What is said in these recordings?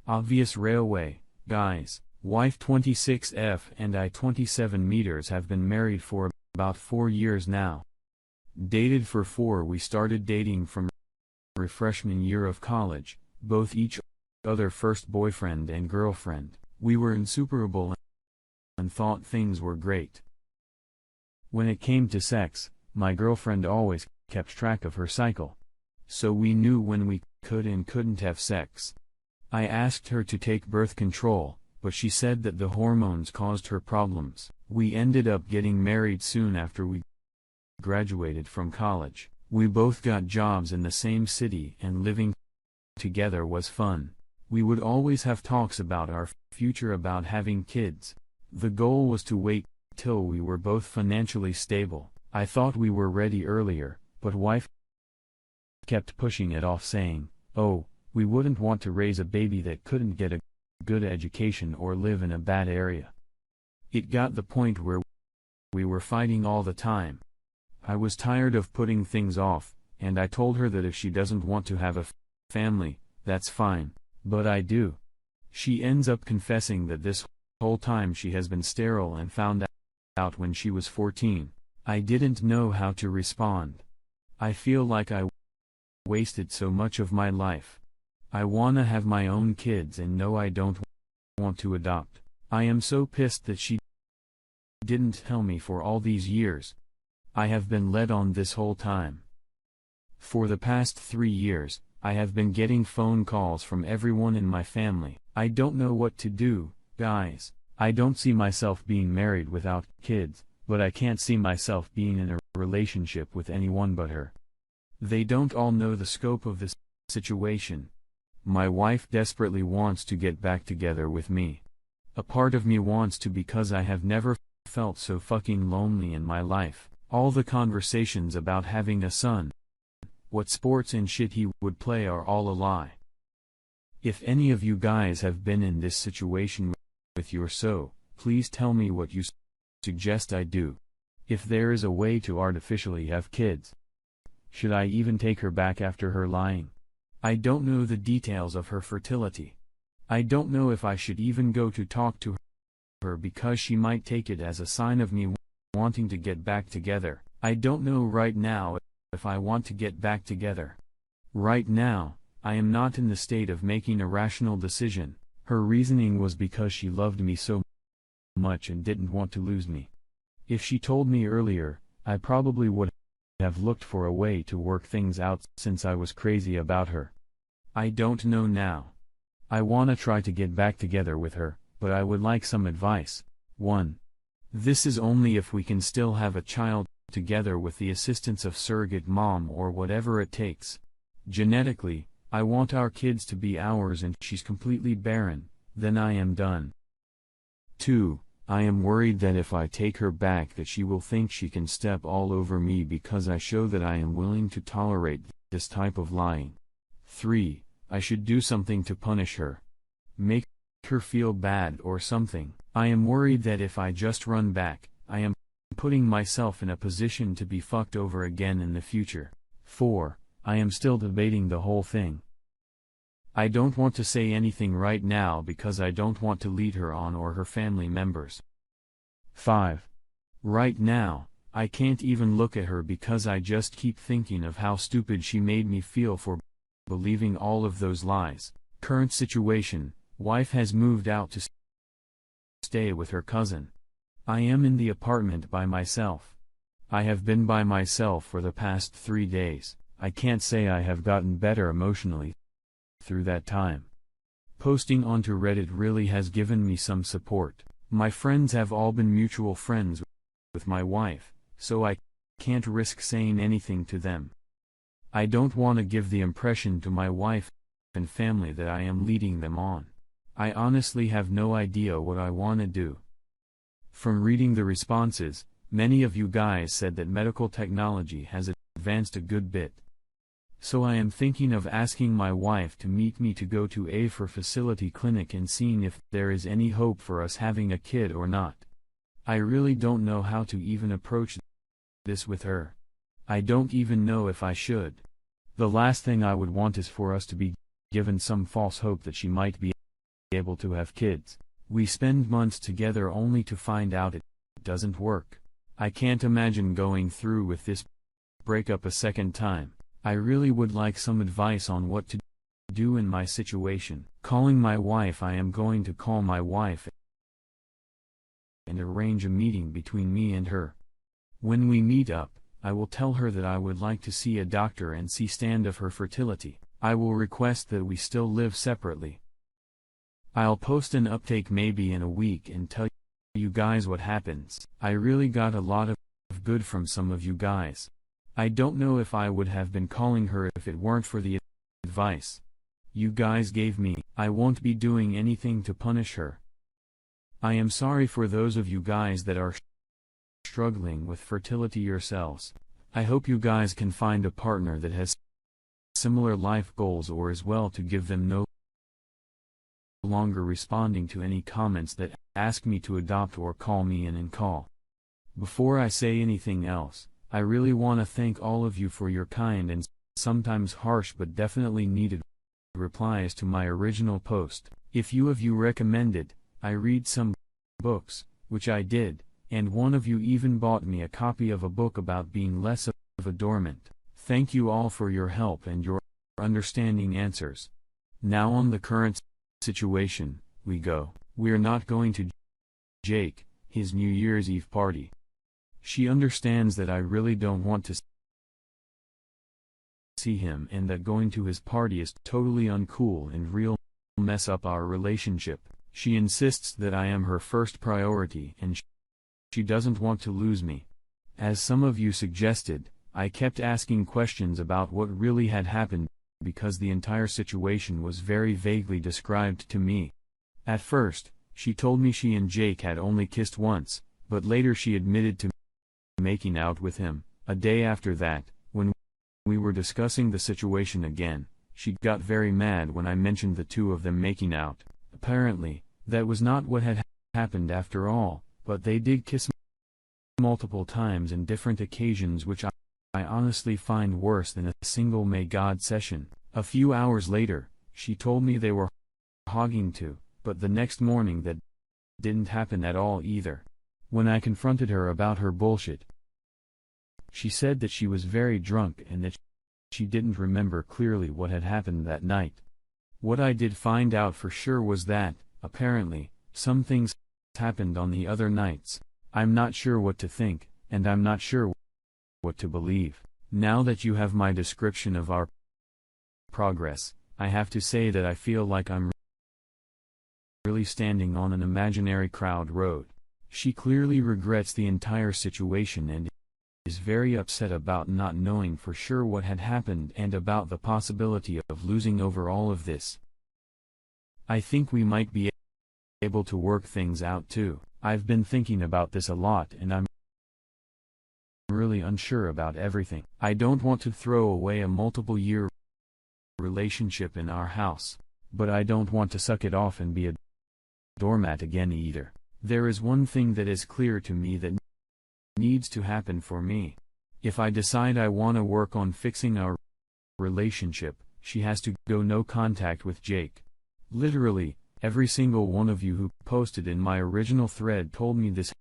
Obvious railway, guys. Wife 26F and I 27 meters have been married for about 4 years now. Dated for 4. We started dating from freshman year of college, both each other first boyfriend and girlfriend. We were inseparable and thought things were great. When it came to sex, my girlfriend always kept track of her cycle. So we knew when we could and couldn't have sex. I asked her to take birth control, but she said that the hormones caused her problems. We ended up getting married soon after we graduated from college. We both got jobs in the same city and living together was fun. We would always have talks about our future, about having kids. The goal was to wait till we were both financially stable. I thought we were ready earlier, but wife kept pushing it off, saying, "Oh, we wouldn't want to raise a baby that couldn't get a good education or live in a bad area." It got the point where we were fighting all the time. I was tired of putting things off, and I told her that if she doesn't want to have a family, that's fine, but I do. She ends up confessing that this whole time she has been sterile and found out when she was 14. I didn't know how to respond. I feel like I wasted so much of my life. I wanna have my own kids and no, I don't want to adopt. I am so pissed that she didn't tell me for all these years. I have been led on this whole time. For the past 3 years, I have been getting phone calls from everyone in my family. I don't know what to do, guys. I don't see myself being married without kids, but I can't see myself being in a relationship with anyone but her. They don't all know the scope of this situation. My wife desperately wants to get back together with me. A part of me wants to because I have never felt so fucking lonely in my life. All the conversations about having a son, what sports and shit he would play are all a lie. If any of you guys have been in this situation with your so, please tell me what you suggest I do. If there is a way to artificially have kids, should I even take her back after her lying? I don't know the details of her fertility. I don't know if I should even go to talk to her because she might take it as a sign of me wanting to get back together. I don't know right now if I want to get back together. Right now, I am not in the state of making a rational decision. Her reasoning was because she loved me so much and didn't want to lose me. If she told me earlier, I probably would have looked for a way to work things out since I was crazy about her. I don't know now. I wanna try to get back together with her, but I would like some advice. 1. This is only if we can still have a child together with the assistance of surrogate mom or whatever it takes. Genetically, I want our kids to be ours and she's completely barren, then I am done. 2. I am worried that if I take her back that she will think she can step all over me because I show that I am willing to tolerate this type of lying. 3. I should do something to punish her. Make her feel bad or something. I am worried that if I just run back, I am putting myself in a position to be fucked over again in the future. 4. I am still debating the whole thing. I don't want to say anything right now because I don't want to lead her on or her family members. 5. Right now, I can't even look at her because I just keep thinking of how stupid she made me feel for believing all of those lies. Current situation, wife has moved out to stay with her cousin. I am in the apartment by myself. I have been by myself for the past 3 days. I can't say I have gotten better emotionally through that time. Posting onto Reddit really has given me some support. My friends have all been mutual friends with my wife, so I can't risk saying anything to them. I don't want to give the impression to my wife and family that I am leading them on. I honestly have no idea what I want to do. From reading the responses, many of you guys said that medical technology has advanced a good bit. So I am thinking of asking my wife to meet me to go to a fertility clinic and seeing if there is any hope for us having a kid or not. I really don't know how to even approach this with her. I don't even know if I should. The last thing I would want is for us to be given some false hope that she might be able to have kids. We spend months together only to find out it doesn't work. I can't imagine going through with this breakup a second time. I really would like some advice on what to do in my situation. Calling my wife. I am going to call my wife and arrange a meeting between me and her. When we meet up, I will tell her that I would like to see a doctor and see stand of her fertility. I will request that we still live separately. I'll post an update maybe in a week and tell you guys what happens. I really got a lot of good from some of you guys. I don't know if I would have been calling her if it weren't for the advice you guys gave me. I won't be doing anything to punish her. I am sorry for those of you guys that are struggling with fertility yourselves. I hope you guys can find a partner that has similar life goals or as well to give them no longer responding to any comments that ask me to adopt or call me in and call. Before I say anything else, I really want to thank all of you for your kind and sometimes harsh but definitely needed replies to my original post. If you recommended I read some books, which I did, and one of you even bought me a copy of a book about being less of a dormant. Thank you all for your help and your understanding answers. Now on the current situation, we go. We're not going to Jake, his New Year's Eve party. She understands that I really don't want to see him and that going to his party is totally uncool and real mess up our relationship. She insists that I am her first priority and she doesn't want to lose me. As some of you suggested, I kept asking questions about what really had happened because the entire situation was very vaguely described to me. At first, she told me she and Jake had only kissed once, but later she admitted to making out with him. A day after that, when we were discussing the situation again, she got very mad when I mentioned the two of them making out. Apparently, that was not what had happened after all, but they did kiss multiple times in different occasions, which I honestly find worse than a single may God session. A few hours later, she told me they were hogging too, but the next morning that didn't happen at all either. When I confronted her about her bullshit, she said that she was very drunk and that she didn't remember clearly what had happened that night. What I did find out for sure was that, apparently, some things happened on the other nights. I'm not sure what to think, and I'm not sure what to believe. Now that you have my description of our progress, I have to say that I feel like I'm really standing on an imaginary crowd road. She clearly regrets the entire situation and is very upset about not knowing for sure what had happened and about the possibility of losing over all of this. I think we might be able to work things out too. I've been thinking about this a lot and I'm really unsure about everything. I don't want to throw away a multiple-year relationship in our house, but I don't want to suck it off and be a doormat again either. There is one thing that is clear to me that needs to happen for me. If I decide I want to work on fixing our relationship, she has to go no contact with Jake. Literally, every single one of you who posted in my original thread told me this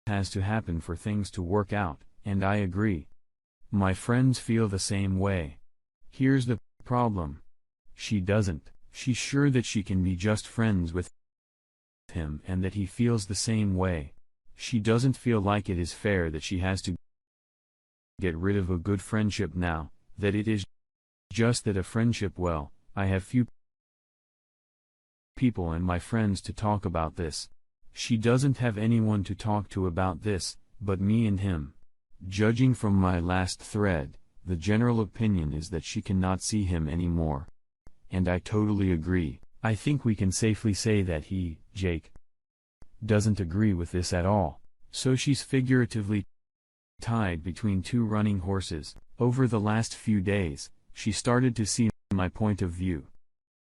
has to happen for things to work out, and I agree. My friends feel the same way. Here's the problem. She doesn't. She's sure that she can be just friends with him and that he feels the same way. She doesn't feel like it is fair that she has to get rid of a good friendship now, that it is just that a friendship. Well, I have few people and my friends to talk about this. She doesn't have anyone to talk to about this, but me and him. Judging from my last thread, the general opinion is that she cannot see him anymore. And I totally agree. I think we can safely say that he, Jake, doesn't agree with this at all. So she's figuratively tied between two running horses. Over the last few days, she started to see my point of view.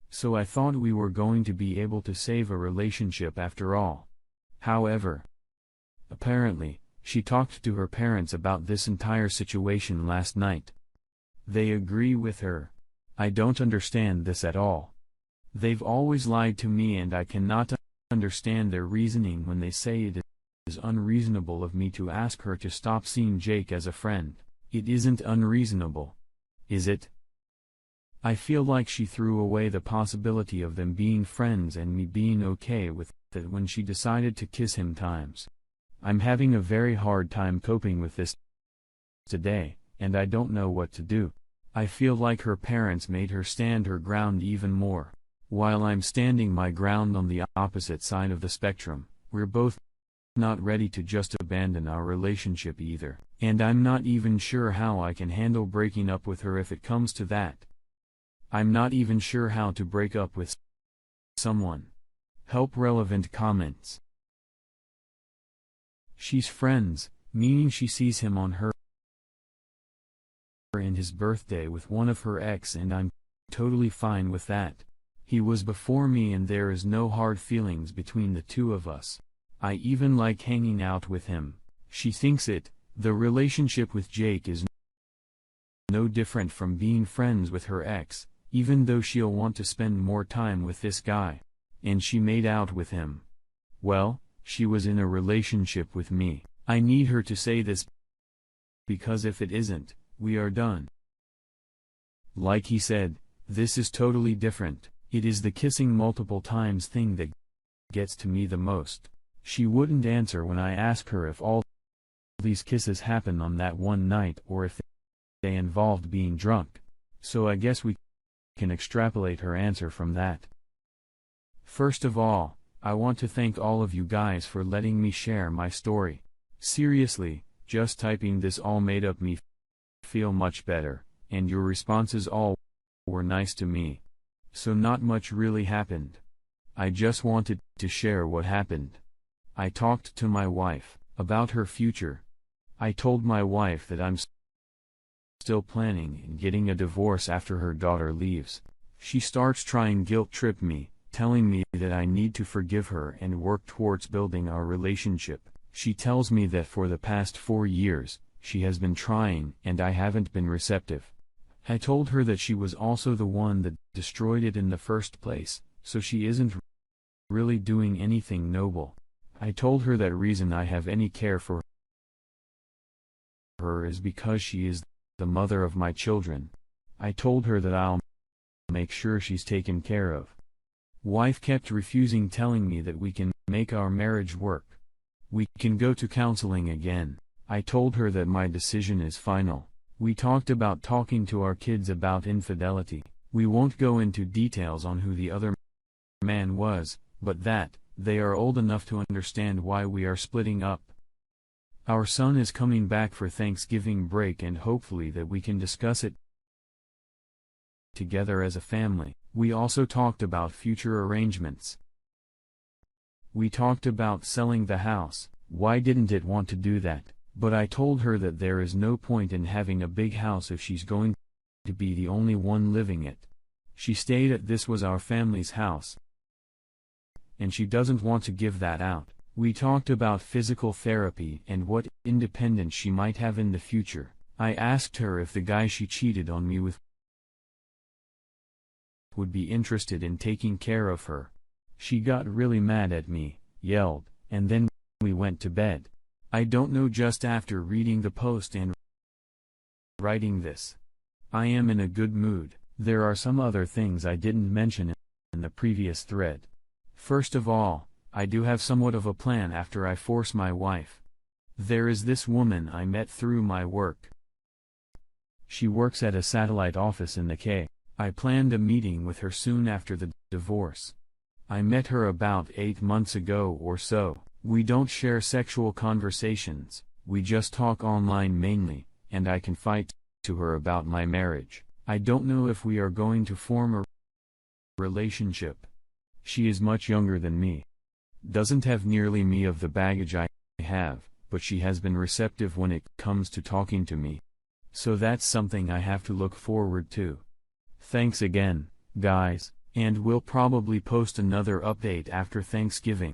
So I thought we were going to be able to save a relationship after all. However, apparently, she talked to her parents about this entire situation last night. They agree with her. I don't understand this at all. They've always lied to me and I cannot understand their reasoning when they say it is unreasonable of me to ask her to stop seeing Jake as a friend. It isn't unreasonable. Is it? I feel like she threw away the possibility of them being friends and me being okay with it when she decided to kiss him times. I'm having a very hard time coping with this today, and I don't know what to do. I feel like her parents made her stand her ground even more. While I'm standing my ground on the opposite side of the spectrum, we're both not ready to just abandon our relationship either. And I'm not even sure how I can handle breaking up with her if it comes to that. I'm not even sure how to break up with someone. Help. Relevant comments. She's friends, meaning she sees him on her and his birthday with one of her ex, and I'm totally fine with that. He was before me and there is no hard feelings between the two of us. I even like hanging out with him. She thinks the relationship with Jake is no different from being friends with her ex, even though she'll want to spend more time with this guy. And she made out with him. Well, she was in a relationship with me. I need her to say this, because if it isn't, we are done. Like he said, this is totally different. It is the kissing multiple times thing that gets to me the most. She wouldn't answer when I ask her if all these kisses happen on that one night or if they involved being drunk. So I guess we can extrapolate her answer from that. First of all, I want to thank all of you guys for letting me share my story. Seriously, just typing this all made up me feel much better, and your responses all were nice to me. So not much really happened. I just wanted to share what happened. I talked to my wife about her future. I told my wife that I'm still planning on getting a divorce after her daughter leaves. She starts trying guilt trip me, telling me that I need to forgive her and work towards building our relationship. She tells me that for the past 4 years, she has been trying and I haven't been receptive. I told her that she was also the one that destroyed it in the first place, so she isn't really doing anything noble. I told her that reason I have any care for her is because she is the mother of my children. I told her that I'll make sure she's taken care of. Wife kept refusing, telling me that we can make our marriage work. We can go to counseling again. I told her that my decision is final. We talked about talking to our kids about infidelity. We won't go into details on who the other man was, but that they are old enough to understand why we are splitting up. Our son is coming back for Thanksgiving break and hopefully that we can discuss it together as a family. We also talked about future arrangements. We talked about selling the house. Why didn't it want to do that? But I told her that there is no point in having a big house if she's going to be the only one living it. She stated this was our family's house, and she doesn't want to give that out. We talked about physical therapy and what independence she might have in the future. I asked her if the guy she cheated on me with would be interested in taking care of her. She got really mad at me, yelled, and then we went to bed. I don't know, just after reading the post and writing this, I am in a good mood. There are some other things I didn't mention in the previous thread. First of all, I do have somewhat of a plan after I force my wife. There is this woman I met through my work. She works at a satellite office in the K. I planned a meeting with her soon after the divorce. I met her about 8 months ago or so. We don't share sexual conversations, we just talk online mainly, and I confide to her about my marriage. I don't know if we are going to form a relationship. She is much younger than me. Doesn't have nearly me of the baggage I have, but she has been receptive when it comes to talking to me. So that's something I have to look forward to. Thanks again, guys, and we'll probably post another update after Thanksgiving.